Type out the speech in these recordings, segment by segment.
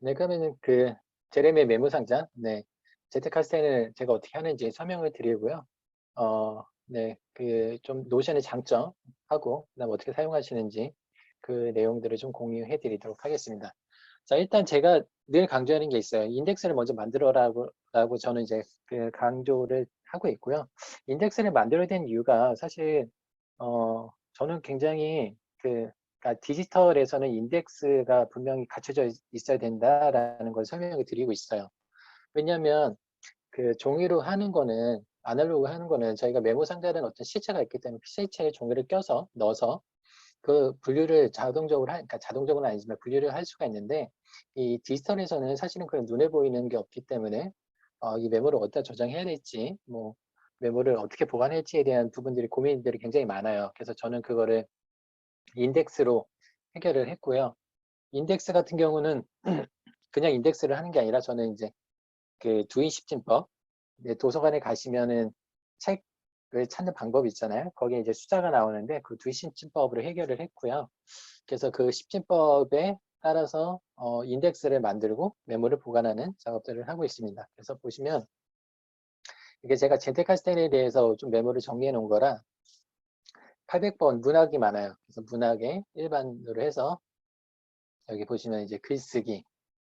네, 그러면은 그 제레미의 메모 상자, 네, 제트카스텐을 제가 어떻게 하는지 설명을 드리고요. 네, 그 좀 노션의 장점하고 그다음 어떻게 사용하시는지 그 내용들을 좀 공유해 드리도록 하겠습니다. 자, 일단 제가 늘 강조하는 게 있어요. 인덱스를 먼저 만들어라고 저는 이제 그 강조를 하고 있고요. 인덱스를 만들어야 된 이유가 사실 저는 굉장히 그러니까 디지털에서는 인덱스가 분명히 갖춰져 있어야 된다라는 걸 설명을 드리고 있어요. 왜냐하면 그 종이로 하는 거는 아날로그 하는 거는 저희가 메모 상자라는 어떤 실체가 있기 때문에 실체에 종이를 껴서 넣어서 그 분류를 자동적으로 그러니까 자동적으로는 아니지만 분류를 할 수가 있는데 이 디지털에서는 사실은 그런 눈에 보이는 게 없기 때문에 이 메모를 어디다 저장해야 될지 뭐 메모를 어떻게 보관할지에 대한 부분들이 고민들이 굉장히 많아요. 그래서 저는 그거를 인덱스로 해결을 했고요. 인덱스 같은 경우는 그냥 인덱스를 하는 게 아니라 저는 이제 그 두인십진법 도서관에 가시면은 책을 찾는 방법이 있잖아요. 거기에 이제 숫자가 나오는데 그 두인십진법으로 해결을 했고요. 그래서 그 십진법에 따라서 인덱스를 만들고 메모를 보관하는 작업들을 하고 있습니다. 그래서 보시면 이게 제가 젠테카스텐에 대해서 좀 메모를 정리해 놓은 거라 800번 문학이 많아요. 그래서 문학에 일반으로 해서 여기 보시면 이제 글쓰기,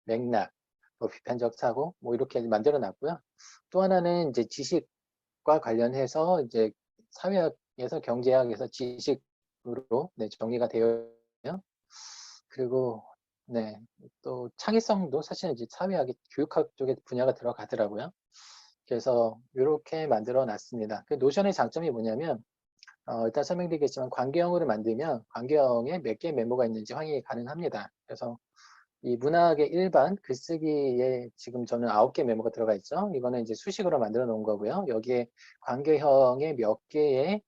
맥락, 뭐 비판적 사고 뭐 이렇게 만들어 놨고요. 또 하나는 이제 지식과 관련해서 이제 사회학에서 경제학에서 지식으로 네, 정리가 되어 있고요. 그리고 네, 또 창의성도 사실은 이제 사회학이 교육학 쪽에 분야가 들어가더라고요. 그래서 이렇게 만들어 놨습니다. 그 노션의 장점이 뭐냐면 일단 설명드리겠지만 관계형으로 만들면 관계형에 몇 개의 메모가 있는지 확인이 가능합니다. 그래서 이 문학의 일반 글쓰기에 지금 저는 9개 메모가 들어가 있죠. 이거는 이제 수식으로 만들어 놓은 거고요. 여기에 관계형에 몇 개의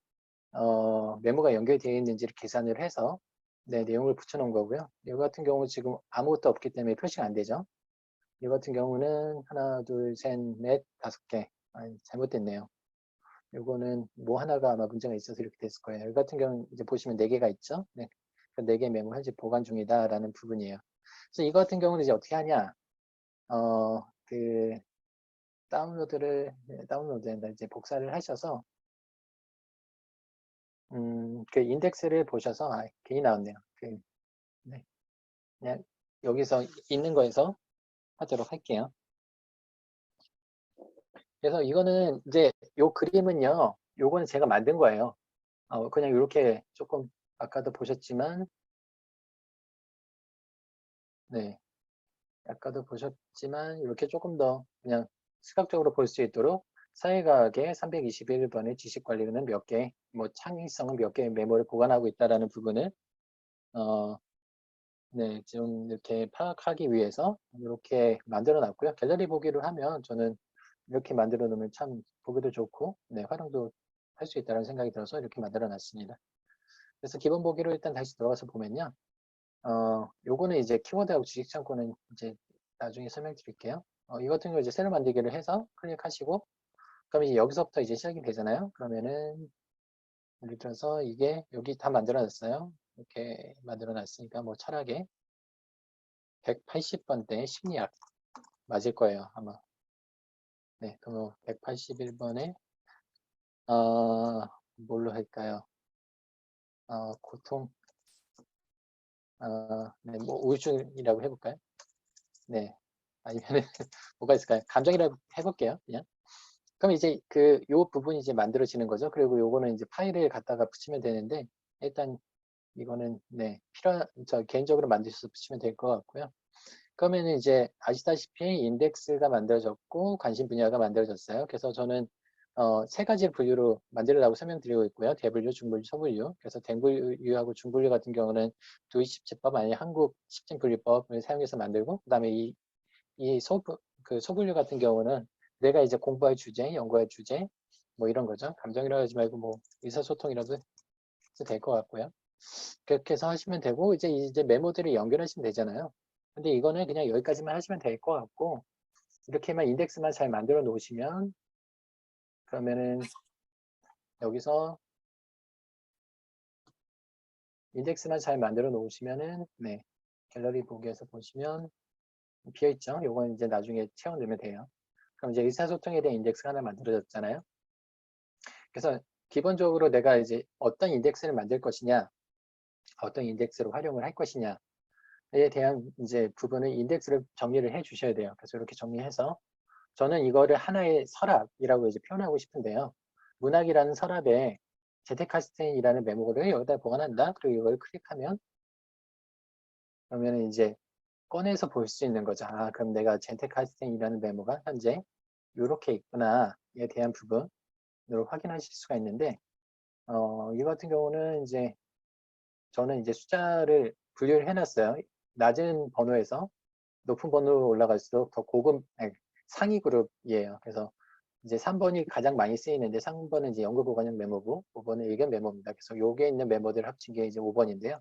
메모가 연결되어 있는지를 계산을 해서 네, 내용을 붙여 놓은 거고요. 이거 같은 경우 지금 아무것도 없기 때문에 표시가 안 되죠. 이거 같은 경우는 하나, 둘, 셋, 넷, 5개. 잘못됐네요. 요거는 뭐 하나가 아마 문제가 있어서 이렇게 됐을 거예요. 이 같은 경우는 이제 보시면 4개가 있죠. 네. 그 4개 메모 현재 보관 중이다라는 부분이에요. 그래서 이거 같은 경우는 이제 어떻게 하냐? 그 다운로드를 이제 복사를 하셔서 그 인덱스를 보셔서 괜히 나왔네요. 네. 그냥 여기서 있는 거에서 하도록 할게요. 그래서 이거는 이제 요 그림은요. 요거는 제가 만든 거예요. 그냥 이렇게 조금 아까도 보셨지만 네. 아까도 보셨지만 이렇게 조금 더 그냥 시각적으로 볼 수 있도록 사회과학의 321번의 지식관리는 몇 개, 뭐 창의성은 몇 개의 메모를 보관하고 있다라는 부분을 어, 네, 좀 이렇게 파악하기 위해서 이렇게 만들어 놨고요. 갤러리 보기를 하면 저는 이렇게 만들어 놓으면 참 보기도 좋고 네, 활용도 할 수 있다는 생각이 들어서 이렇게 만들어 놨습니다. 그래서 기본 보기로 일단 다시 들어가서 보면요. 요거는 이제 키워드하고 주식창고는 이제 나중에 설명드릴게요. 이 같은 경우 이제 새로 만들기를 해서 클릭하시고, 그럼 이제 여기서부터 이제 시작이 되잖아요. 그러면은, 예를 들어서 이게 여기 다 만들어놨어요. 이렇게 만들어놨으니까 뭐 철학의 180번대 심리학 맞을 거예요, 아마. 네, 그럼 181번에, 뭘로 할까요? 고통, 네, 뭐 우울증이라고 해볼까요? 네. 아니면은 뭐가 있을까요? 감정이라고 해볼게요, 그냥. 그럼 이제 요 부분이 이제 만들어지는 거죠. 그리고 요거는 이제 파일을 갖다가 붙이면 되는데, 일단 이거는, 네, 저 개인적으로 만드셔서 붙이면 될 것 같고요. 그러면은 이제 아시다시피 인덱스가 만들어졌고, 관심 분야가 만들어졌어요. 그래서 저는, 세 가지 분류로 만들으라고 설명드리고 있고요. 대분류, 중분류, 소분류. 그래서 대분류하고 중분류 같은 경우는 도입10제법 아니 한국 십진분류법을 사용해서 만들고, 그 다음에 이 소분류 같은 경우는 내가 이제 공부할 주제, 연구할 주제, 뭐 이런 거죠. 감정이라고 하지 말고 뭐 의사소통이라도 해도 될 것 같고요. 그렇게 해서 하시면 되고, 이제 메모들을 연결하시면 되잖아요. 근데 이거는 그냥 여기까지만 하시면 될 것 같고, 이렇게만 인덱스만 잘 만들어 놓으시면, 그러면은 여기서 인덱스만 잘 만들어 놓으시면은, 네, 갤러리 보기에서 보시면, 비어있죠. 요건 이제 나중에 채워 넣으면 돼요. 그럼 이제 의사소통에 대한 인덱스가 하나 만들어졌잖아요. 그래서 기본적으로 내가 이제 어떤 인덱스를 만들 것이냐, 어떤 인덱스로 활용을 할 것이냐에 대한 이제 부분을 인덱스를 정리를 해 주셔야 돼요. 그래서 이렇게 정리해서 저는 이거를 하나의 서랍이라고 이제 표현하고 싶은데요. 문학이라는 서랍에 제테카스텐이라는 메모를 여기다 보관한다. 그리고 이걸 클릭하면 그러면 이제 꺼내서 볼 수 있는 거죠. 아, 그럼 내가 제테카스텐이라는 메모가 현재 이렇게 있구나에 대한 부분을 확인하실 수가 있는데, 이 같은 경우는 이제 저는 이제 숫자를 분류를 해놨어요. 낮은 번호에서 높은 번호로 올라갈수록 더 고급, 아니, 상위 그룹이에요. 그래서 이제 3번이 가장 많이 쓰이는데 3번은 이제 연구보관형 메모고 5번은 의견 메모입니다. 그래서 여기에 있는 메모들 합친 게 이제 5번인데요.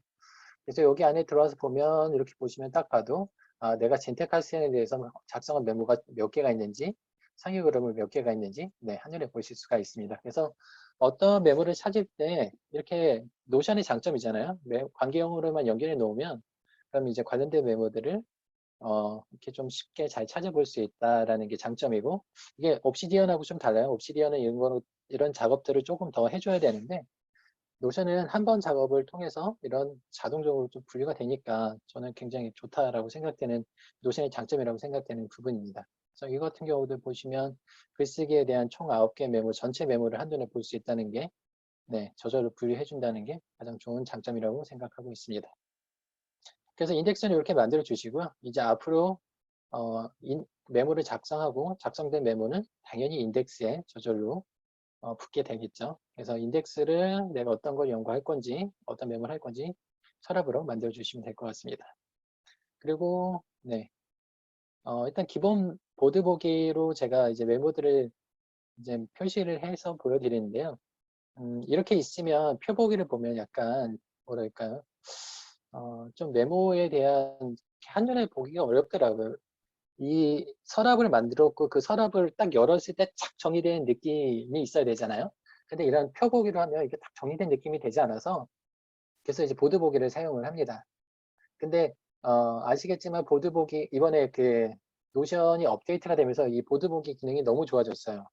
그래서 여기 안에 들어와서 보면 이렇게 보시면 딱 봐도 아, 내가 젠텍할스에 대해서 작성한 메모가 몇 개가 있는지 상위 그룹을 몇 개가 있는지 네, 한눈에 보실 수가 있습니다. 그래서 어떤 메모를 찾을 때 이렇게 노션의 장점이잖아요. 관계형으로만 연결해 놓으면 그럼 이제 관련된 메모들을 이렇게 좀 쉽게 잘 찾아볼 수 있다라는 게 장점이고, 이게 옵시디언하고 좀 달라요. 옵시디언은 이런 작업들을 조금 더 해줘야 되는데, 노션은 한 번 작업을 통해서 이런 자동적으로 좀 분류가 되니까 저는 굉장히 좋다라고 생각되는 노션의 장점이라고 생각되는 부분입니다. 그래서 이 같은 경우도 보시면 글쓰기에 대한 총 9개 메모, 전체 메모를 한눈에 볼 수 있다는 게, 네, 저절로 분류해 준다는 게 가장 좋은 장점이라고 생각하고 있습니다. 그래서 인덱스는 이렇게 만들어 주시고요. 이제 앞으로 메모를 작성하고 작성된 메모는 당연히 인덱스에 저절로 붙게 되겠죠. 그래서 인덱스를 내가 어떤 걸 연구할 건지, 어떤 메모를 할 건지 서랍으로 만들어 주시면 될 것 같습니다. 그리고 네, 일단 기본 보드 보기로 제가 이제 메모들을 이제 표시를 해서 보여드리는데요. 이렇게 있으면 표보기를 보면 약간 뭐랄까요? 좀 메모에 대한 한눈에 보기가 어렵더라고요. 이 서랍을 만들었고 그 서랍을 딱 열었을 때 착 정리된 느낌이 있어야 되잖아요. 근데 이런 펴보기로 하면 이게 딱 정리된 느낌이 되지 않아서 그래서 이제 보드보기를 사용을 합니다. 근데 아시겠지만 보드보기 이번에 그 노션이 업데이트가 되면서 이 보드보기 기능이 너무 좋아졌어요.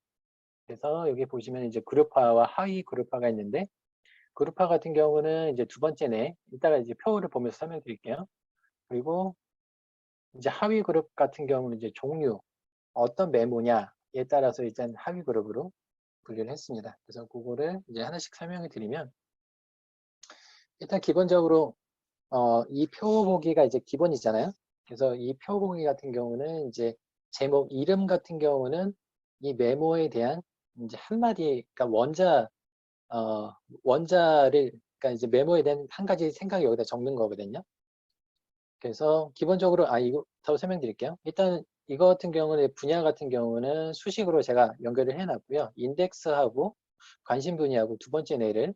그래서 여기 보시면 이제 그룹화와 하위 그룹화가 있는데 그룹화 같은 경우는 이제 두 번째네. 이따가 이제 표를 보면서 설명드릴게요. 그리고 이제 하위 그룹 같은 경우는 이제 종류, 어떤 메모냐에 따라서 일단 하위 그룹으로 분류를 했습니다. 그래서 그거를 이제 하나씩 설명을 드리면 일단 기본적으로 이 표 보기가 이제 기본이잖아요. 그래서 이 표 보기 같은 경우는 이제 제목, 이름 같은 경우는 이 메모에 대한 이제 한마디, 그러니까 어, 원자를, 그러니까 이제 메모에 대한 한 가지 생각을 여기다 적는 거거든요. 그래서 기본적으로 이거 더 설명드릴게요. 일단 이거 같은 경우는 분야 같은 경우는 수식으로 제가 연결을 해놨고요. 인덱스하고 관심 분야하고 두 번째 뇌를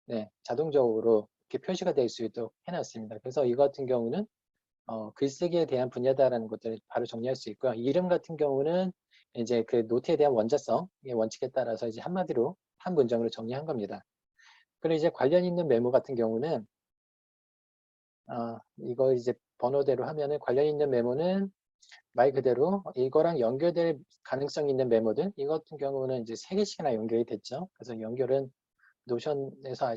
네, 자동적으로 이렇게 표시가 될 수 있도록 해놨습니다. 그래서 이거 같은 경우는 글쓰기에 대한 분야다라는 것들을 바로 정리할 수 있고요. 이름 같은 경우는 이제 그 노트에 대한 원자성, 원칙에 따라서 이제 한마디로 한 문장으로 정리한 겁니다. 그리고 이제 관련 있는 메모 같은 경우는 이거 이제 번호대로 하면은 관련 있는 메모는 말 그대로 이거랑 연결될 가능성 있는 메모들 이거 같은 경우는 이제 3개씩이나 연결이 됐죠. 그래서 연결은 노션에서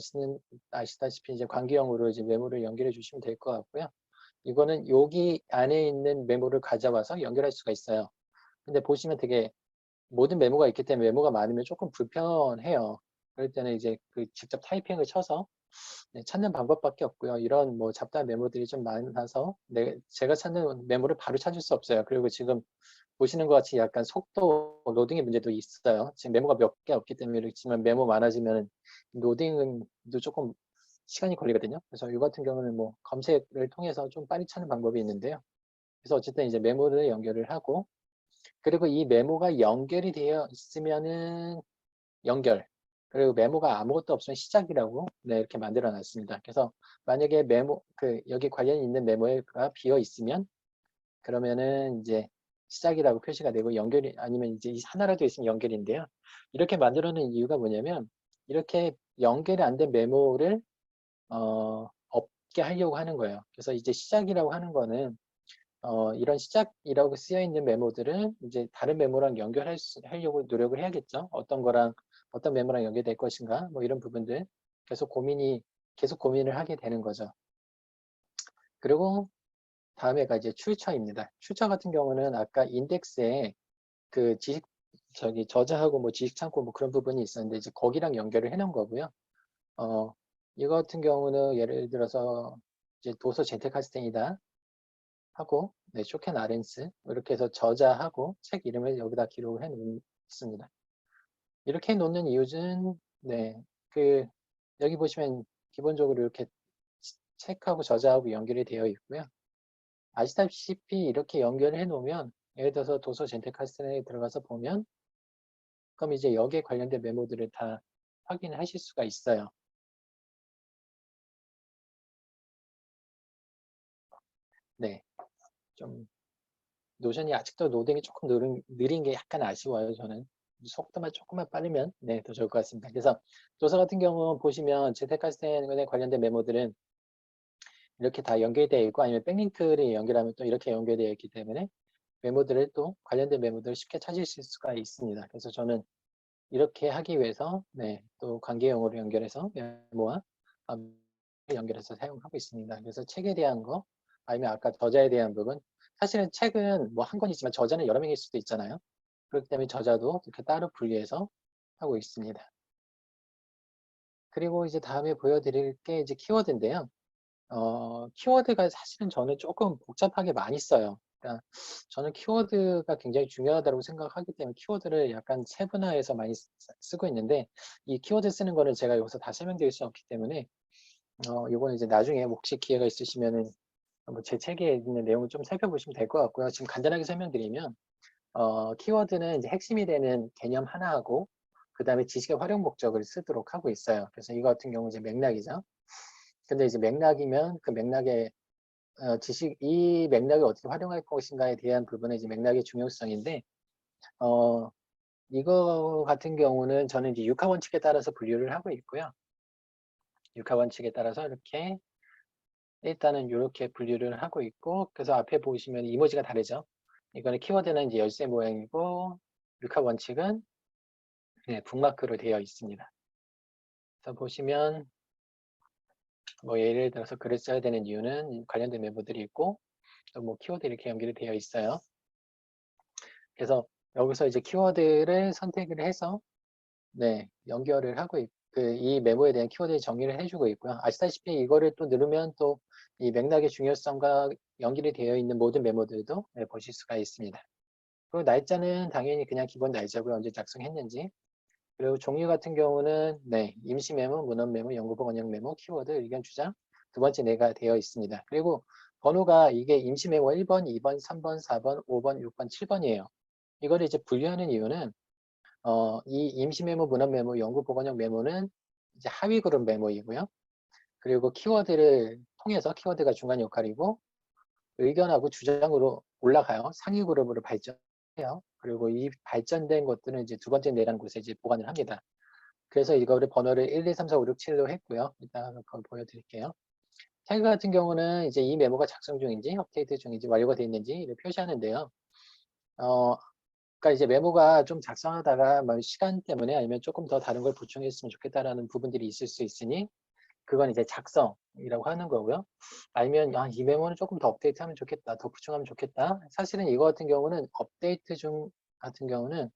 아시다시피 이제 관계형으로 이제 메모를 연결해 주시면 될 것 같고요. 이거는 여기 안에 있는 메모를 가져와서 연결할 수가 있어요. 근데 보시면 되게 모든 메모가 있기 때문에 메모가 많으면 조금 불편해요. 그럴 때는 이제 그 직접 타이핑을 쳐서 네, 찾는 방법밖에 없고요. 이런 뭐 잡다한 메모들이 좀 많아서 제가 찾는 메모를 바로 찾을 수 없어요. 그리고 지금 보시는 것 같이 약간 속도 로딩의 문제도 있어요. 지금 메모가 몇 개 없기 때문에 그렇지만 메모 많아지면 로딩도 조금 시간이 걸리거든요. 그래서 이 같은 경우는 뭐 검색을 통해서 좀 빨리 찾는 방법이 있는데요. 그래서 어쨌든 이제 메모를 연결을 하고 그리고 이 메모가 연결이 되어 있으면은 연결. 그리고 메모가 아무것도 없으면 시작이라고 네, 이렇게 만들어 놨습니다. 그래서 만약에 여기 관련이 있는 메모가 비어 있으면 그러면은 이제 시작이라고 표시가 되고 연결이 아니면 이제 하나라도 있으면 연결인데요. 이렇게 만들어 놓은 이유가 뭐냐면 이렇게 연결이 안 된 메모를 없게 하려고 하는 거예요. 그래서 이제 시작이라고 하는 거는 이런 시작이라고 쓰여 있는 메모들은 이제 다른 메모랑 하려고 노력을 해야겠죠. 어떤 거랑 어떤 메모랑 연결될 것인가, 뭐 이런 부분들 계속 고민을 하게 되는 거죠. 그리고 다음에가 이제 출처입니다. 출처 같은 경우는 아까 인덱스에 그 저자하고 뭐 지식 창고 뭐 그런 부분이 있었는데 이제 거기랑 연결을 해 놓은 거고요. 어, 이거 같은 경우는 예를 들어서 이제 도서 젠테카스텐이다 하고, 네, 쇼켄 아렌스 이렇게 해서 저자하고 책 이름을 여기다 기록을 해 놓습니다. 이렇게 놓는 이유는, 네, 여기 보시면 기본적으로 이렇게 책하고 저자하고 연결이 되어 있고요. 아시다시피 이렇게 연결해 놓으면, 예를 들어서 도서 젠테카스텐에 들어가서 보면, 그럼 이제 여기에 관련된 메모들을 다 확인하실 수가 있어요. 네, 좀 노션이 아직도 로딩이 조금 느린 게 약간 아쉬워요, 저는. 속도만 조금만 빠르면, 네, 더 좋을 것 같습니다. 그래서 도서 같은 경우 보시면 제테카스텐에 관련된 메모들은 이렇게 다 연결되어 있고, 아니면 백링크를 연결하면 또 이렇게 연결되어 있기 때문에 메모들을 또 관련된 메모들을 쉽게 찾으실 수가 있습니다. 그래서 저는 이렇게 하기 위해서, 네, 또 관계용어로 연결해서 메모와 연결해서 사용하고 있습니다. 그래서 책에 대한 거, 아니면 아까 저자에 대한 부분, 사실은 책은 뭐 한 권이지만 저자는 여러 명일 수도 있잖아요. 그렇기 때문에 저자도 이렇게 따로 분리해서 하고 있습니다. 그리고 이제 다음에 보여드릴 게 이제 키워드인데요. 키워드가 사실은 저는 조금 복잡하게 많이 써요. 그러니까 저는 키워드가 굉장히 중요하다고 생각하기 때문에 키워드를 약간 세분화해서 많이 쓰고 있는데, 이 키워드 쓰는 거는 제가 여기서 다 설명드릴 수 없기 때문에 이거는 이제 나중에 혹시 기회가 있으시면은 제 책에 있는 내용을 좀 살펴보시면 될 것 같고요. 지금 간단하게 설명드리면, 키워드는 이제 핵심이 되는 개념 하나하고, 그 다음에 지식의 활용 목적을 쓰도록 하고 있어요. 그래서 이거 같은 경우 이제 맥락이죠. 근데 이제 맥락이면 그 맥락의 이 맥락을 어떻게 활용할 것인가에 대한 부분은 이제 맥락의 중요성인데, 어, 이거 같은 경우는 저는 이제 육하 원칙에 따라서 분류를 하고 있고요. 육하 원칙에 따라서 이렇게 일단은 이렇게 분류를 하고 있고, 그래서 앞에 보시면 이모지가 다르죠. 이거는 키워드는 이제 열쇠 모양이고, 육하 원칙은 네, 북마크로 되어 있습니다. 그래서 보시면 뭐 예를 들어서 글을 써야 되는 이유는 관련된 메모들이 있고, 또 뭐 키워드 이렇게 연결이 되어 있어요. 그래서 여기서 이제 키워드를 선택을 해서 네, 연결을 하고 이 메모에 대한 키워드 정의를 해주고 있고요. 아시다시피 이거를 또 누르면 또 이 맥락의 중요성과 연결이 되어 있는 모든 메모들도 네, 보실 수가 있습니다. 그리고 날짜는 당연히 그냥 기본 날짜고요. 언제 작성했는지. 그리고 종류 같은 경우는 네, 임시 메모, 문헌 메모, 연구본 원형 메모, 키워드, 의견 주장 두 번째 네가 되어 있습니다. 그리고 번호가 이게 임시 메모 1번, 2번, 3번, 4번, 5번, 6번, 7번이에요. 이거를 이제 분류하는 이유는 이 임시 메모, 문헌 메모, 연구 보관형 메모는 이제 하위 그룹 메모이고요. 그리고 키워드를 통해서 키워드가 중간 역할이고, 의견하고 주장으로 올라가요. 상위 그룹으로 발전해요. 그리고 이 발전된 것들은 이제 두 번째 내라는 곳에 이제 보관을 합니다. 그래서 이거를 번호를 1, 2, 3, 4, 5, 6, 7로 했고요. 이따가 그걸 보여드릴게요. 태그 같은 경우는 이제 이 메모가 작성 중인지, 업데이트 중인지, 완료가 되어 있는지를 표시하는데요. 어, 그러니까 이제 메모가 좀 작성하다가 뭐 시간 때문에 아니면 조금 더 다른 걸 보충했으면 좋겠다라는 부분들이 있을 수 있으니 그건 이제 작성이라고 하는 거고요. 아니면 이 메모는 조금 더 업데이트하면 좋겠다, 더 보충하면 좋겠다. 사실은 이거 같은 경우는 업데이트 중 같은 경우는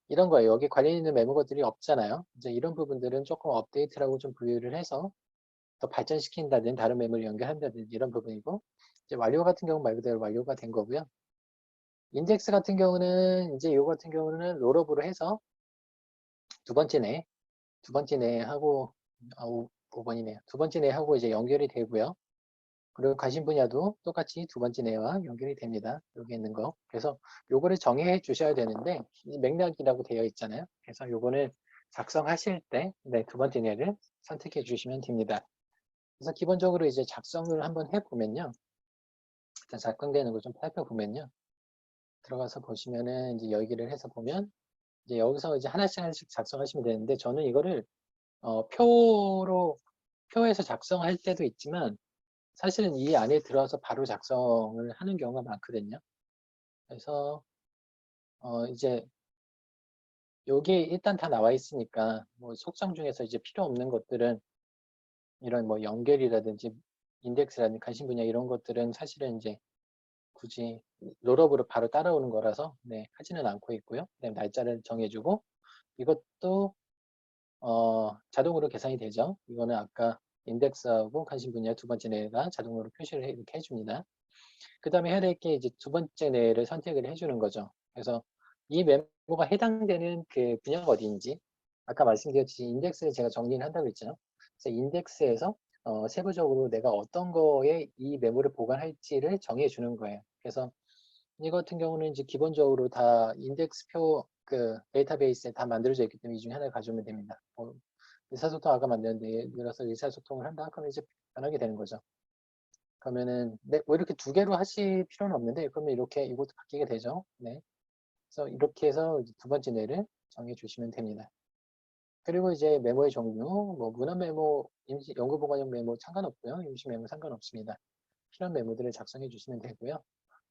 이런 거예요. 여기 관련 있는 메모들이 없잖아요. 이제 이런 부분들은 조금 업데이트라고 좀 분류를 해서 더 발전시킨다든 다른 메모를 연결한다든지 이런 부분이고, 이제 완료 같은 경우 말 그대로 완료가 된 거고요. 인덱스 같은 경우는 이제 이거 같은 경우는 롤업으로 해서 두 번째 내 하고 5번이네요. 두 번째 내 하고 이제 연결이 되고요. 그리고 관심 분야도 똑같이 두 번째 내와 연결이 됩니다. 여기 있는 거. 그래서 요거를 정의해 주셔야 되는데 맥락이라고 되어 있잖아요. 그래서 요거는 작성하실 때 네, 두 번째 내를 선택해 주시면 됩니다. 그래서 기본적으로 이제 작성을 한번 해보면요. 일단 작성되는 걸 좀 살펴보면요. 들어가서 보시면은 이제 열기를 해서 보면 이제 여기서 이제 하나씩 작성하시면 되는데 저는 이거를 표에서 작성할 때도 있지만 사실은 이 안에 들어와서 바로 작성을 하는 경우가 많거든요. 그래서 이제 요게 일단 다 나와 있으니까 뭐 속성 중에서 이제 필요 없는 것들은 이런 뭐 연결이라든지 인덱스라든지 관심 분야 이런 것들은 사실은 이제 굳이 롤업으로 바로 따라오는 거라서 네, 하지는 않고 있고요. 그다음에 날짜를 정해주고 이것도 자동으로 계산이 되죠. 이거는 아까 인덱스하고 관심 분야 두 번째 내가 자동으로 표시를 이렇게 해줍니다. 그 다음에 해야 될 게 이제 두 번째 내를 선택을 해주는 거죠. 그래서 이 메모가 해당되는 그 분야가 어디인지 아까 말씀드렸듯이 인덱스를 제가 정리를 한다고 했죠. 그래서 인덱스에서 세부적으로 내가 어떤 거에 이 메모를 보관할지를 정해 주는 거예요. 그래서 이 같은 경우는 이제 기본적으로 다 인덱스표 그 데이터베이스에 다 만들어져 있기 때문에 이 중에 하나를 가져오면 됩니다. 의사소통 아까 만들었는데 예를 들어서 의사소통을 한다 그러면 이제 변하게 되는 거죠. 그러면은 네, 뭐 이렇게 두 개로 하실 필요는 없는데 그러면 이렇게 이것도 바뀌게 되죠. 네. 그래서 이렇게 해서 두 번째 뇌를 정해 주시면 됩니다. 그리고 이제 메모의 종류, 뭐 문헌 메모, 임시 연구 보관용 메모 상관없고요. 임시 메모 상관없습니다. 필요한 메모들을 작성해 주시면 되고요.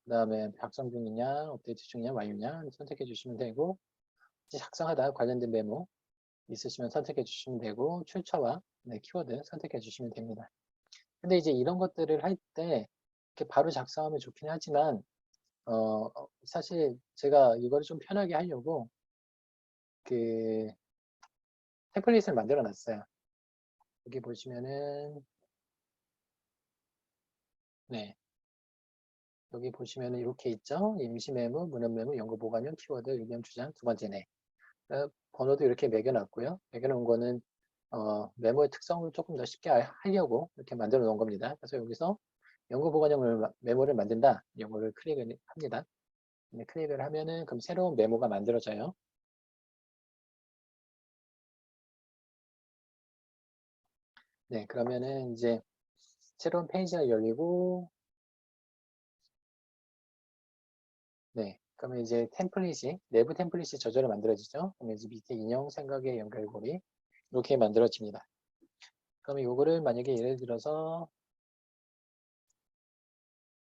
그 다음에 작성 중이냐, 업데이트 중이냐, 완료냐 선택해 주시면 되고 이제 작성하다 관련된 메모 있으시면 선택해 주시면 되고 출처와 네, 키워드 선택해 주시면 됩니다. 근데 이제 이런 것들을 할 때 이렇게 바로 작성하면 좋긴 하지만 사실 제가 이거를 좀 편하게 하려고 그 템플릿을 만들어 놨어요. 여기 보시면은 네 여기 보시면은 이렇게 있죠. 임시 메모, 문헌 메모, 연구 보관용, 키워드, 의견 주장 두 번째네. 번호도 이렇게 매겨놨고요. 매겨놓은 거는 메모의 특성을 조금 더 쉽게 하려고 이렇게 만들어 놓은 겁니다. 그래서 여기서 연구 보관용 메모를 만든다. 이거를 클릭을 합니다. 네, 클릭을 하면은 그럼 새로운 메모가 만들어져요. 네, 그러면은 이제 새로운 페이지가 열리고, 네, 그러면 이제 템플릿이, 내부 템플릿이 저절로 만들어지죠. 그러면 이제 밑에 인형 생각의 연결고리, 이렇게 만들어집니다. 그러면 요거를 만약에 예를 들어서,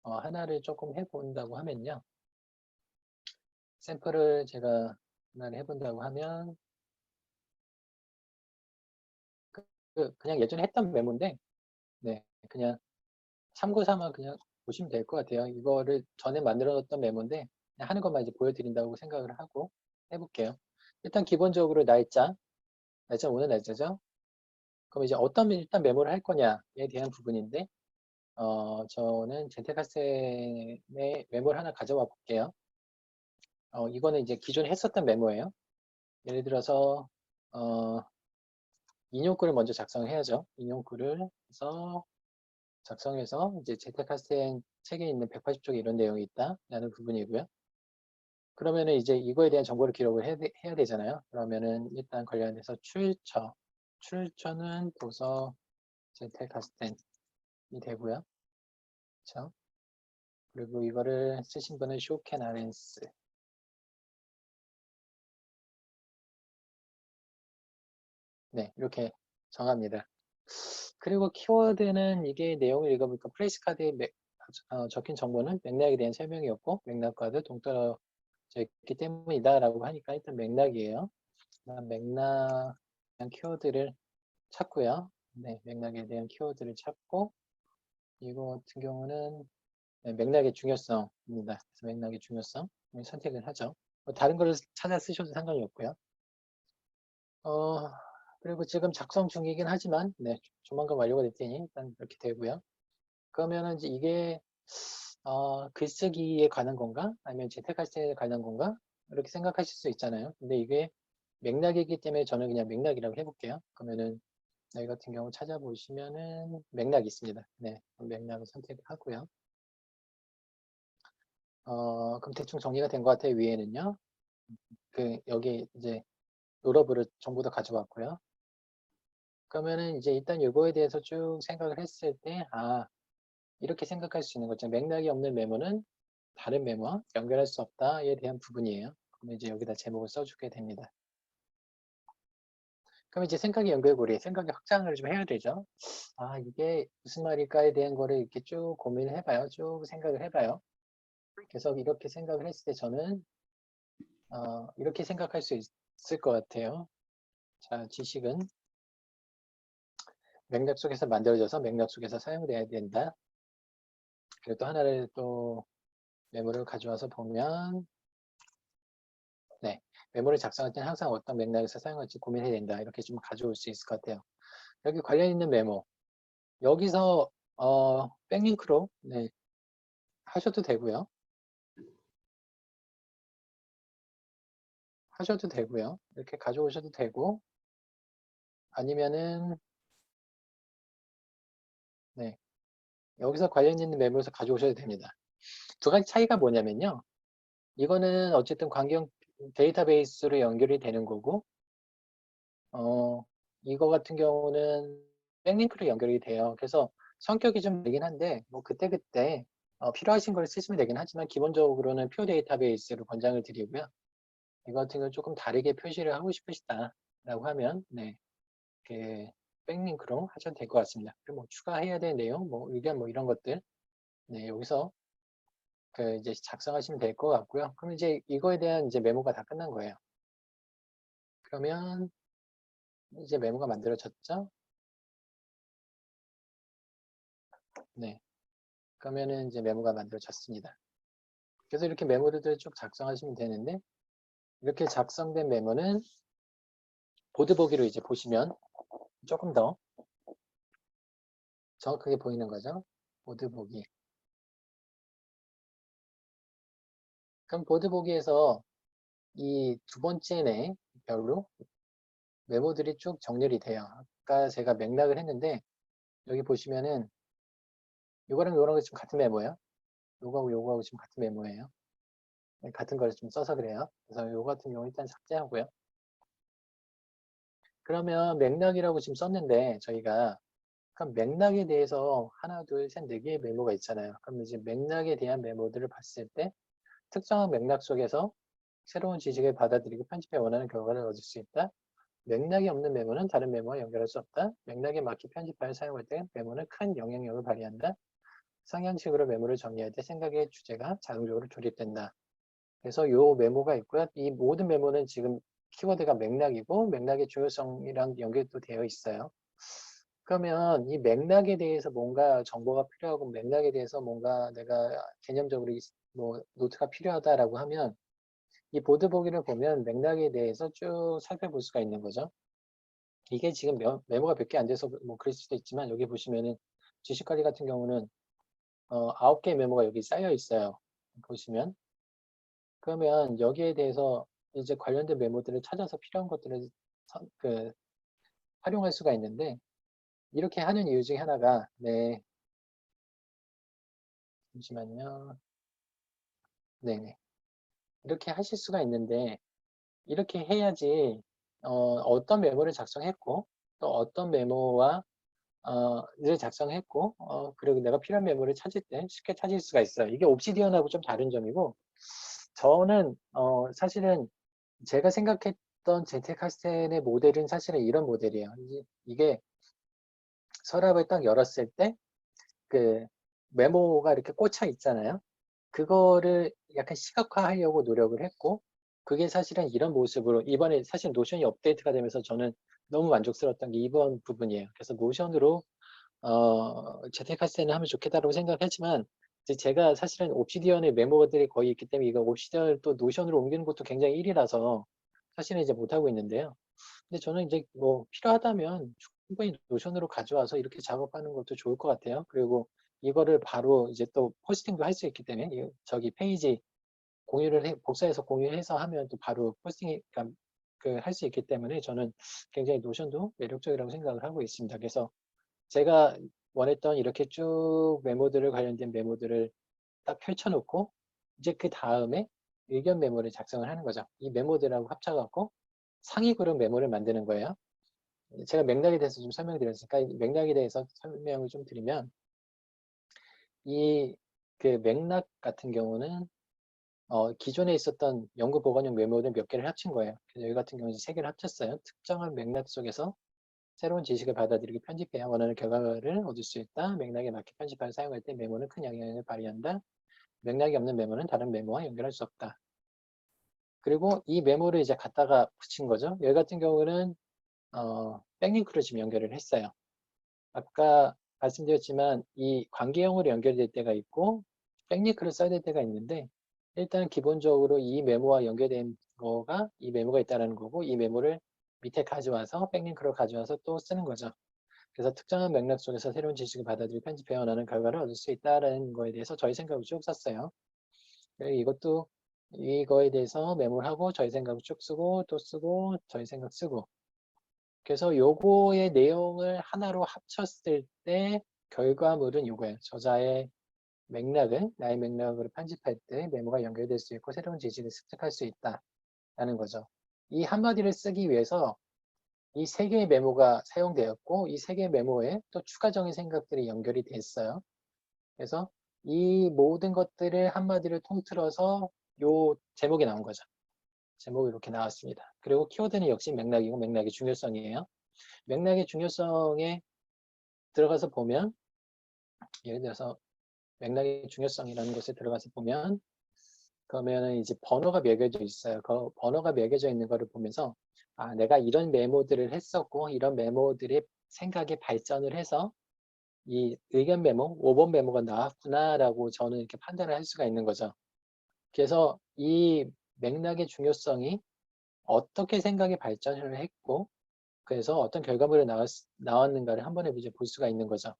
하나를 조금 해본다고 하면요. 샘플을 제가 하나를 해본다고 하면, 그냥 예전에 했던 메모인데, 네, 그냥 참고 삼아 그냥 보시면 될 것 같아요. 이거를 전에 만들어놨던 메모인데 그냥 하는 것만 이제 보여드린다고 생각을 하고 해볼게요. 일단 기본적으로 날짜 오늘 날짜죠. 그럼 이제 어떤 일단 메모를 할 거냐에 대한 부분인데 저는 젠테카센의 메모를 하나 가져와 볼게요. 이거는 이제 기존에 했었던 메모예요. 예를 들어서 인용글을 먼저 작성해야죠. 인용글을 해서 작성해서 이제 재테크학생 책에 있는 180쪽에 이런 내용이 있다라는 부분이고요. 그러면은 이제 이거에 대한 정보를 기록을 해야 되잖아요. 그러면은 일단 관련해서 출처는 도서 재테크학생이 되고요. 그렇죠? 그리고 이거를 쓰신 분은 쇼켄 아렌스. 네, 이렇게 정합니다. 그리고 키워드는 이게 내용을 읽어보니까 플레이스 카드에 적힌 정보는 맥락에 대한 설명이었고 맥락과도 동떨어져 있기 때문이다라고 하니까 일단 맥락이에요. 맥락 대한 키워드를 찾고요. 네, 맥락에 대한 키워드를 찾고 이거 같은 경우는 네, 맥락의 중요성입니다. 그래서 맥락의 중요성 선택을 하죠. 다른 거를 찾아 쓰셔도 상관이 없고요. 어, 그리고 지금 작성 중이긴 하지만 네, 조만간 완료가 될 테니 일단 이렇게 되고요. 그러면은 이제 이게 글쓰기에 관한 건가? 아니면 재택할 때에 관한 건가? 이렇게 생각하실 수 있잖아요. 근데 이게 맥락이기 때문에 저는 그냥 맥락이라고 해볼게요. 그러면은 여기 같은 경우 찾아보시면은 맥락이 있습니다. 네, 맥락을 선택하고요. 그럼 대충 정리가 된 것 같아요. 위에는요. 여기 이제 롤업으로 전부 다 가져왔고요. 그러면은 이제 일단 이거에 대해서 쭉 생각을 했을 때, 이렇게 생각할 수 있는 거죠. 맥락이 없는 메모는 다른 메모와 연결할 수 없다에 대한 부분이에요. 그러면 이제 여기다 제목을 써주게 됩니다. 그럼 이제 생각의 연결고리, 생각의 확장을 좀 해야 되죠. 아, 이게 무슨 말일까에 대한 거를 이렇게 쭉 고민을 해봐요. 쭉 생각을 해봐요. 그래서 이렇게 생각을 했을 때 저는 이렇게 생각할 수 있을 것 같아요. 자, 지식은 맥락 속에서 만들어져서 맥락 속에서 사용돼야 된다. 그리고 또 하나를 또 메모를 가져와서 보면, 네, 메모를 작성할 때는 항상 어떤 맥락에서 사용할지 고민해야 된다. 이렇게 좀 가져올 수 있을 것 같아요. 여기 관련 있는 메모. 여기서 백링크로 네, 하셔도 되고요. 하셔도 되고요. 이렇게 가져오셔도 되고, 아니면은 네, 여기서 관련 있는 메모에서 가져오셔도 됩니다. 두 가지 차이가 뭐냐면요. 이거는 어쨌든 관계형 데이터베이스로 연결이 되는 거고, 이거 같은 경우는 백링크로 연결이 돼요. 그래서 성격이 좀 되긴 한데, 뭐 그때그때 필요하신 걸 쓰시면 되긴 하지만, 기본적으로는 표 데이터베이스로 권장을 드리고요. 이거 같은 경우는 조금 다르게 표시를 하고 싶으시다라고 하면, 네, 그 백링크로 하셔도 될 것 같습니다. 그리고 뭐 추가해야 될 내용, 뭐 의견 뭐 이런 것들, 네, 여기서 그 이제 작성하시면 될 것 같고요. 그럼 이제 이거에 대한 이제 메모가 다 끝난 거예요. 그러면 이제 메모가 만들어졌죠? 네. 그러면은 이제 메모가 만들어졌습니다. 그래서 이렇게 메모들을 쭉 작성하시면 되는데, 이렇게 작성된 메모는 보드 보기로 이제 보시면 조금 더 정확하게 보이는 거죠. 보드 보기. 그럼 보드 보기에서 이 두 번째 별로 메모들이 쭉 정렬이 돼요. 아까 제가 맥락을 했는데, 여기 보시면은 이거랑 이거랑 지금 같은 메모예요. 요거하고 요거하고 지금 같은 메모예요. 네, 같은 걸 좀 써서 그래요. 그래서 요거 같은 경우 일단 삭제하고요. 그러면 맥락이라고 지금 썼는데 저희가 그럼 맥락에 대해서 하나, 둘, 셋, 네 개의 메모가 있잖아요. 그럼 이제 맥락에 대한 메모들을 봤을 때 특정한 맥락 속에서 새로운 지식을 받아들이고 편집해 원하는 결과를 얻을 수 있다. 맥락이 없는 메모는 다른 메모와 연결할 수 없다. 맥락에 맞게 편집하여 사용할 때 메모는 큰 영향력을 발휘한다. 상향식으로 메모를 정리할 때 생각의 주제가 자동적으로 조립된다. 그래서 이 메모가 있고요. 이 모든 메모는 지금 키워드가 맥락이고 맥락의 중요성이랑 연결도 되어 있어요. 그러면 이 맥락에 대해서 뭔가 정보가 필요하고 맥락에 대해서 뭔가 내가 개념적으로 뭐 노트가 필요하다라고 하면 이 보드 보기를 보면 맥락에 대해서 쭉 살펴볼 수가 있는 거죠. 이게 지금 메모가 몇 개 안 돼서 뭐 그럴 수도 있지만 여기 보시면은 지식 관리 같은 경우는 9개의 메모가 여기 쌓여 있어요. 보시면. 그러면 여기에 대해서 이제 관련된 메모들을 찾아서 필요한 것들을 활용할 수가 있는데, 이렇게 하는 이유 중에 하나가, 네, 잠시만요. 네네. 이렇게 하실 수가 있는데, 이렇게 해야지, 어떤 메모를 작성했고, 또 어떤 메모와, 를 작성했고, 그리고 내가 필요한 메모를 찾을 때 쉽게 찾을 수가 있어요. 이게 옵시디언하고 좀 다른 점이고, 저는, 사실은 제가 생각했던 제테카스텐의 모델은 사실은 이런 모델이에요. 이게 서랍을 딱 열었을 때 그 메모가 이렇게 꽂혀 있잖아요. 그거를 약간 시각화하려고 노력을 했고, 그게 사실은 이런 모습으로 이번에 사실 노션이 업데이트가 되면서 저는 너무 만족스러웠던 게 이번 부분이에요. 그래서 노션으로 제테카스텐을 하면 좋겠다고 생각했지만, 이제 제가 사실은 옵시디언의 메모들이 거의 있기 때문에 이거 옵시디언을 또 노션으로 옮기는 것도 굉장히 일이라서 사실은 이제 못하고 있는데요. 근데 저는 이제 뭐 필요하다면 충분히 노션으로 가져와서 이렇게 작업하는 것도 좋을 것 같아요. 그리고 이거를 바로 이제 또 포스팅도 할 수 있기 때문에 저기 페이지 복사해서 공유해서 하면 또 바로 포스팅이 할 수 있기 때문에 저는 굉장히 노션도 매력적이라고 생각을 하고 있습니다. 그래서 제가 원했던 이렇게 쭉 메모들을 관련된 메모들을 딱 펼쳐놓고 이제 그 다음에 의견 메모를 작성을 하는 거죠. 이 메모들하고 합쳐갖고 상위 그룹 메모를 만드는 거예요. 제가 맥락에 대해서 좀 설명드렸으니까 맥락에 대해서 설명을 좀 드리면 이 그 맥락 같은 경우는 기존에 있었던 연구 보관용 메모를 몇 개를 합친 거예요. 그래서 여기 같은 경우는 3개를 합쳤어요. 특정한 맥락 속에서 새로운 지식을 받아들이고 편집해야 원하는 결과를 얻을 수 있다. 맥락에 맞게 편집하여 사용할 때 메모는 큰 영향을 발휘한다. 맥락이 없는 메모는 다른 메모와 연결할 수 없다. 그리고 이 메모를 이제 갖다가 붙인 거죠. 여기 같은 경우는 백링크로 지금 연결을 했어요. 아까 말씀드렸지만 이 관계형으로 연결될 때가 있고 백링크를 써야 될 때가 있는데 일단 기본적으로 이 메모와 연결된 거가 이 메모가 있다는 거고 이 메모를 밑에 가져와서 백링크로 가져와서 또 쓰는 거죠. 그래서 특정한 맥락 속에서 새로운 지식을 받아들이고 편집해 원하는 결과를 얻을 수 있다는 거에 대해서 저희 생각을 쭉 썼어요. 이것도 이거에 대해서 메모를 하고 저희 생각 쭉 쓰고 또 쓰고 저희 생각 쓰고 그래서 요거의 내용을 하나로 합쳤을 때 결과물은 요거예요. 저자의 맥락을 나의 맥락으로 편집할 때 메모가 연결될 수 있고 새로운 지식을 습득할 수 있다라는 거죠. 이 한마디를 쓰기 위해서 이 3개의 메모가 사용되었고 이 3개의 메모에 또 추가적인 생각들이 연결이 됐어요. 그래서 이 모든 것들을 한마디를 통틀어서 요 제목이 나온 거죠. 제목이 이렇게 나왔습니다. 그리고 키워드는 역시 맥락이고 맥락의 중요성이에요. 맥락의 중요성에 들어가서 보면 예를 들어서 맥락의 중요성이라는 곳에 들어가서 보면 그러면은 이제 번호가 매겨져 있어요. 그 번호가 매겨져 있는 거를 보면서 아, 내가 이런 메모들을 했었고 이런 메모들의 생각에 발전을 해서 이 의견 메모, 5번 메모가 나왔구나라고 저는 이렇게 판단을 할 수가 있는 거죠. 그래서 이 맥락의 중요성이 어떻게 생각이 발전을 했고 그래서 어떤 결과물이 나왔는가를 한 번에 이제 볼 수가 있는 거죠.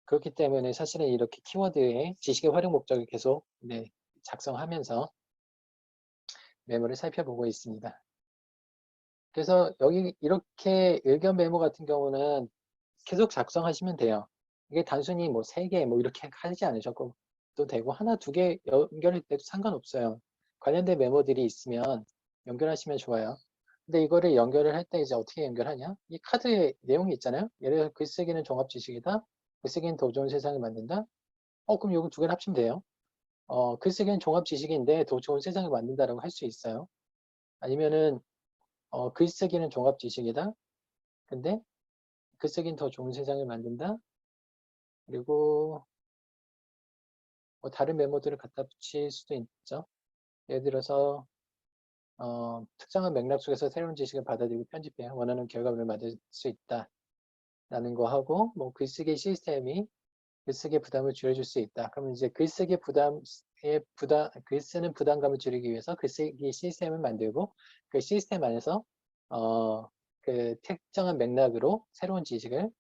그렇기 때문에 사실은 이렇게 키워드의 지식의 활용 목적을 계속 작성하면서 메모를 살펴보고 있습니다. 그래서 여기 이렇게 의견 메모 같은 경우는 계속 작성하시면 돼요. 이게 단순히 뭐 3개 뭐 이렇게 하지 않으셔도 되고 하나, 2개 연결할 때도 상관없어요. 관련된 메모들이 있으면 연결하시면 좋아요. 근데 이거를 연결을 할 때 이제 어떻게 연결하냐? 이 카드에 내용이 있잖아요. 예를 들어 글쓰기는 종합 지식이다. 글쓰기는 더 좋은 세상을 만든다. 그럼 요거 2개를 합치면 돼요. 글쓰기는 종합 지식인데 더 좋은 세상을 만든다라고 할 수 있어요. 아니면은 글쓰기는 종합 지식이다. 근데 글쓰기는 더 좋은 세상을 만든다. 그리고 뭐 다른 메모들을 갖다 붙일 수도 있죠. 예를 들어서 특정한 맥락 속에서 새로운 지식을 받아들이고 편집해 원하는 결과물을 만들 수 있다라는 거 하고 뭐 글쓰기 시스템이 글쓰기 부담을 줄여줄 수 있다. 그러면 이제 글 쓰는 부담감을 줄이기 위해서 글쓰기 시스템을 만들고 그 시스템 안에서 그 특정한 맥락으로 새로운 지식을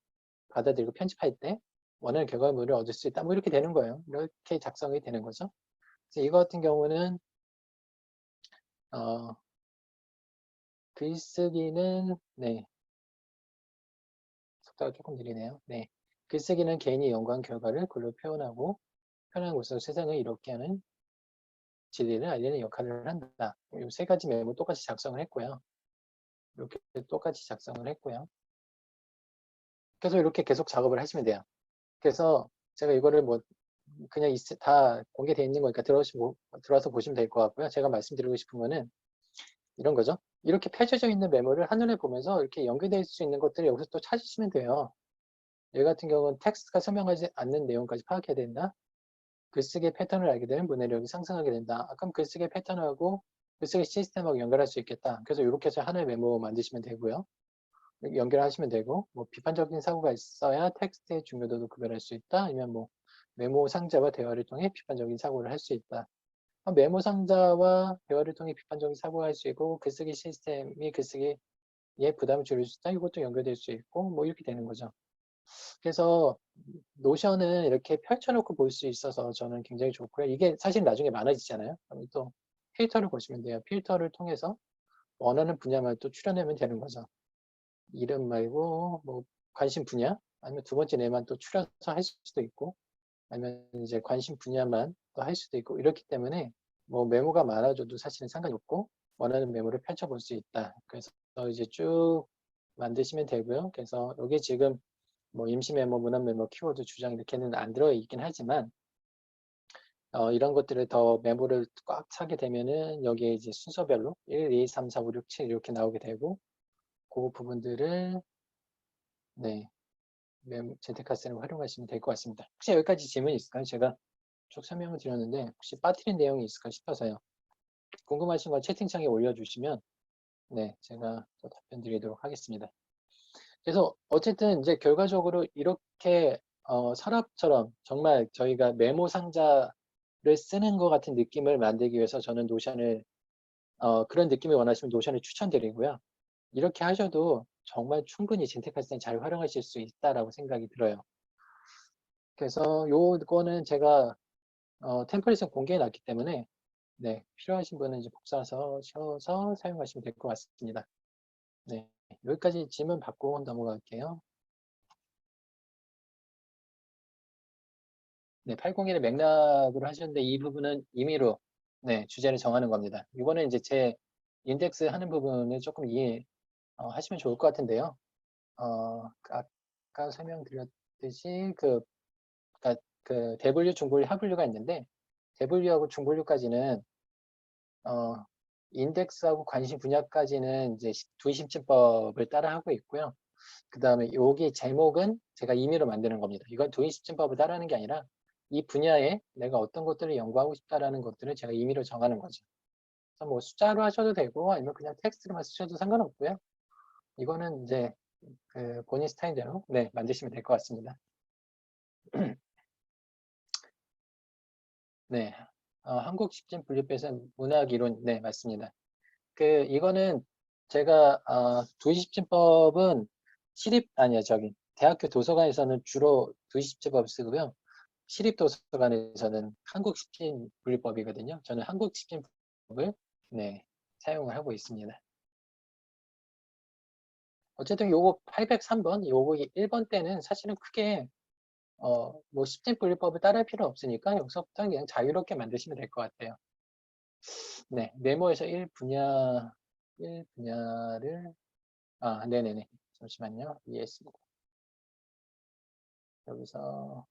받아들이고 편집할 때 원하는 결과물을 얻을 수 있다. 뭐 이렇게 되는 거예요. 이렇게 작성이 되는 거죠. 그래서 이거 같은 경우는 어, 글쓰기는 속도가 조금 느리네요. 글쓰기는 개인이 연구한 결과를 글로 표현하고 편한 곳에서 세상을 이롭게 하는 진리를 알리는 역할을 한다. 이 3가지 메모 똑같이 작성을 했고요. 이렇게 똑같이 작성을 했고요. 그래서 이렇게 계속 작업을 하시면 돼요. 그래서 제가 이거를 뭐 그냥 다 공개되어 있는 거니까 들어와서 보시면 될 것 같고요. 제가 말씀드리고 싶은 거는 이런 거죠. 이렇게 펼쳐져 있는 메모를 한눈에 보면서 이렇게 연결될 수 있는 것들을 여기서 또 찾으시면 돼요. 여기 같은 경우는 텍스트가 설명하지 않는 내용까지 파악해야 된다. 글쓰기의 패턴을 알게 되면 문해력이 상승하게 된다. 그럼 글쓰기의 패턴하고 글쓰기 시스템하고 연결할 수 있겠다. 그래서 이렇게 해서 하나의 메모 만드시면 되고요. 연결하시면 되고 뭐 비판적인 사고가 있어야 텍스트의 중요도도 구별할 수 있다. 아니면 뭐 메모 상자와 대화를 통해 비판적인 사고를 할 수 있다. 메모 상자와 대화를 통해 비판적인 사고를 할 수 있고 글쓰기 시스템이 글쓰기에 부담을 줄일 수 있다. 이것도 연결될 수 있고 뭐 이렇게 되는 거죠. 그래서 노션은 이렇게 펼쳐놓고 볼 수 있어서 저는 굉장히 좋고요. 이게 사실 나중에 많아지잖아요. 그럼 또 필터를 보시면 돼요. 필터를 통해서 원하는 분야만 또 추려내면 되는 거죠. 이름 말고 뭐 관심 분야 아니면 2번째 내만 또 추려서 할 수도 있고 아니면 이제 관심 분야만 또 할 수도 있고 이렇기 때문에 뭐 메모가 많아져도 사실은 상관이 없고 원하는 메모를 펼쳐볼 수 있다. 그래서 이제 쭉 만드시면 되고요. 그래서 여기 지금 뭐 임시 메모, 문헌 메모, 키워드, 주장 이렇게는 안 들어있긴 하지만 이런 것들을 더 메모를 꽉 차게 되면은 여기에 이제 순서별로 1, 2, 3, 4, 5, 6, 7 이렇게 나오게 되고 그 부분들을 네, 제테카스를 활용하시면 될 것 같습니다. 혹시 여기까지 질문 있을까요? 제가 쭉 설명을 드렸는데 혹시 빠뜨린 내용이 있을까 싶어서요. 궁금하신 건 채팅창에 올려주시면 네, 제가 또 답변 드리도록 하겠습니다. 그래서 어쨌든 이제 결과적으로 이렇게 서랍처럼 정말 저희가 메모 상자를 쓰는 것 같은 느낌을 만들기 위해서 저는 노션을 그런 느낌을 원하시면 노션을 추천드리고요. 이렇게 하셔도 정말 충분히 젠테카스는 잘 활용하실 수 있다라고 생각이 들어요. 그래서 요거는 제가 템플릿은 공개해 놨기 때문에 네, 필요하신 분은 이제 복사해서 씌워서 사용하시면 될 것 같습니다. 네, 여기까지 질문 받고 넘어갈게요. 네, 801의 맥락으로 하셨는데 이 부분은 임의로 네, 주제를 정하는 겁니다. 이거는 이제 제 인덱스 하는 부분을 조금 이해 하시면 좋을 것 같은데요. 아까 설명드렸듯이 그러니까 그 대분류, 중분류, 하분류가 있는데 대분류하고 중분류까지는 인덱스하고 관심 분야까지는 이제 두이심증법을 따라 하고 있고요. 그 다음에 여기 제목은 제가 임의로 만드는 겁니다. 이건 두이심증법을 따라하는 게 아니라 이 분야에 내가 어떤 것들을 연구하고 싶다라는 것들을 제가 임의로 정하는 거죠. 그래서 뭐 숫자로 하셔도 되고 아니면 그냥 텍스트로만 쓰셔도 상관없고요. 이거는 이제 그 본인 스타일대로 네, 만드시면 될 것 같습니다. 네, 한국 십진 분류법에서 문학 이론 네 맞습니다. 이거는 제가 두이십진법은 시립 아니요 저기 대학교 도서관에서는 주로 두이십진법 쓰고요. 시립 도서관에서는 한국 십진 분류법이거든요. 저는 한국 십진법을 네 사용을 하고 있습니다. 어쨌든 요거 803번, 요거 1번 때는 사실은 크게 뭐 십진분류법을 따를 필요 없으니까 여기서부터 그냥 자유롭게 만드시면 될 것 같아요. 네, 메모에서 1분야를 네네네. 잠시만요. 이해했습니다. 여기서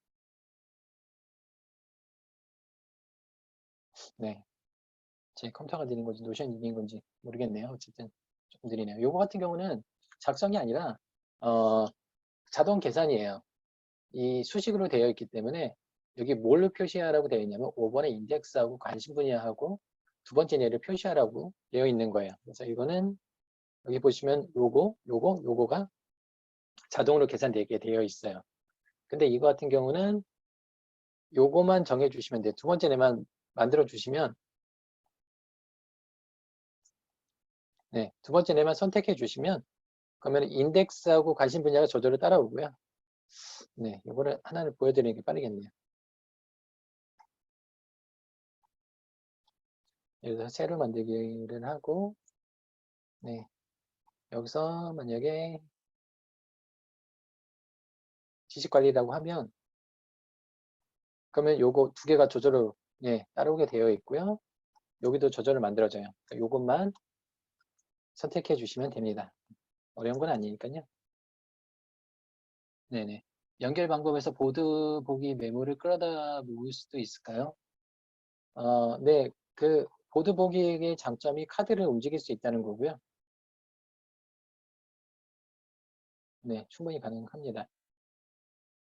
네, 제 컴퓨터가 느린 건지 노션이 느린 건지 모르겠네요. 어쨌든 조금 느리네요. 요거 같은 경우는 작성이 아니라 어, 자동 계산이에요. 이 수식으로 되어 있기 때문에 여기 뭘로 표시하라고 되어 있냐면 5번에 인덱스하고 관심 분야하고 두 번째 예를 표시하라고 되어 있는 거예요. 그래서 이거는 여기 보시면 요거가 자동으로 계산되게 되어 있어요. 근데 이거 같은 경우는 요거만 정해 주시면 돼요. 두 번째 내만 만들어 주시면 네, 두 번째 내만 선택해 주시면 그러면 인덱스하고 관심 분야가 저절로 따라오고요. 네, 요거를 하나를 보여드리는 게 빠르겠네요. 여기서 새로 만들기를 하고 네, 여기서 만약에 지식관리라고 하면 그러면 요거 두 개가 저절로 예, 따라오게 되어 있고요. 여기도 저절로 만들어져요. 그러니까 요것만 선택해 주시면 됩니다. 어려운 건 아니니까요. 네네. 연결 방법에서 보드 보기 메모를 끌어다 모을 수도 있을까요? 네. 보드 보기의 장점이 카드를 움직일 수 있다는 거고요. 네, 충분히 가능합니다.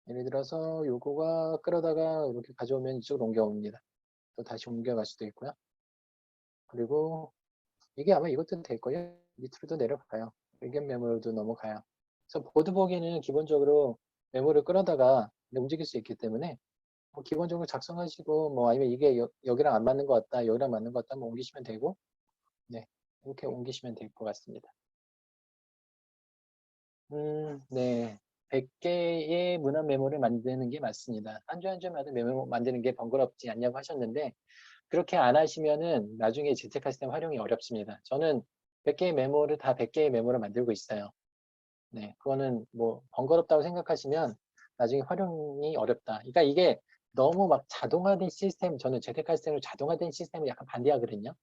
예를 들어서 요거가 끌어다가 이렇게 가져오면 이쪽으로 옮겨옵니다. 또 다시 옮겨갈 수도 있고요. 그리고 이게 아마 이것도 될 거예요. 밑으로도 내려가요. 의견 메모로도 넘어가요. 그래서 보드 보기는 기본적으로 메모를 끌어다가 움직일 수 있기 때문에 뭐 기본적으로 작성하시고 뭐 아니면 이게 여기랑 안 맞는 것 같다, 여기랑 맞는 것 같다, 뭐 옮기시면 되고, 네, 이렇게 옮기시면 될 것 같습니다. 네. 100개의 문헌 메모를 만드는 게 맞습니다. 한 줄 한 줄마다 메모 만드는 게 번거롭지 않냐고 하셨는데, 그렇게 안 하시면은 나중에 재택하실 때 활용이 어렵습니다. 저는 100개의 메모를 다 100개의 메모를 만들고 있어요. 네. 그거는 뭐 번거롭다고 생각하시면 나중에 활용이 어렵다. 그러니까 이게 너무 막 자동화된 시스템, 저는 재택할 때는 자동화된 시스템을 약간 반대하거든요.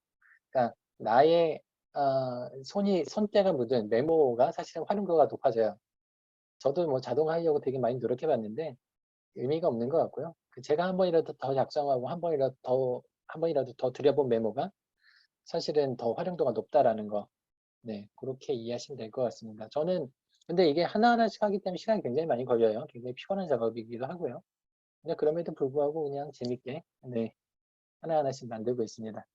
그러니까 나의 손때가 묻은 메모가 사실은 활용도가 높아져요. 저도 뭐 자동화하려고 되게 많이 노력해 봤는데 의미가 없는 것 같고요. 그 제가 한 번이라도 더 작성하고 한 번이라도 더 들여본 메모가 사실은 더 활용도가 높다라는 거. 네, 그렇게 이해하시면 될 것 같습니다. 저는 근데 이게 하나하나씩 하기 때문에 시간이 굉장히 많이 걸려요. 굉장히 피곤한 작업이기도 하고요. 근데 그럼에도 불구하고 그냥 재밌게 네, 하나하나씩 만들고 있습니다.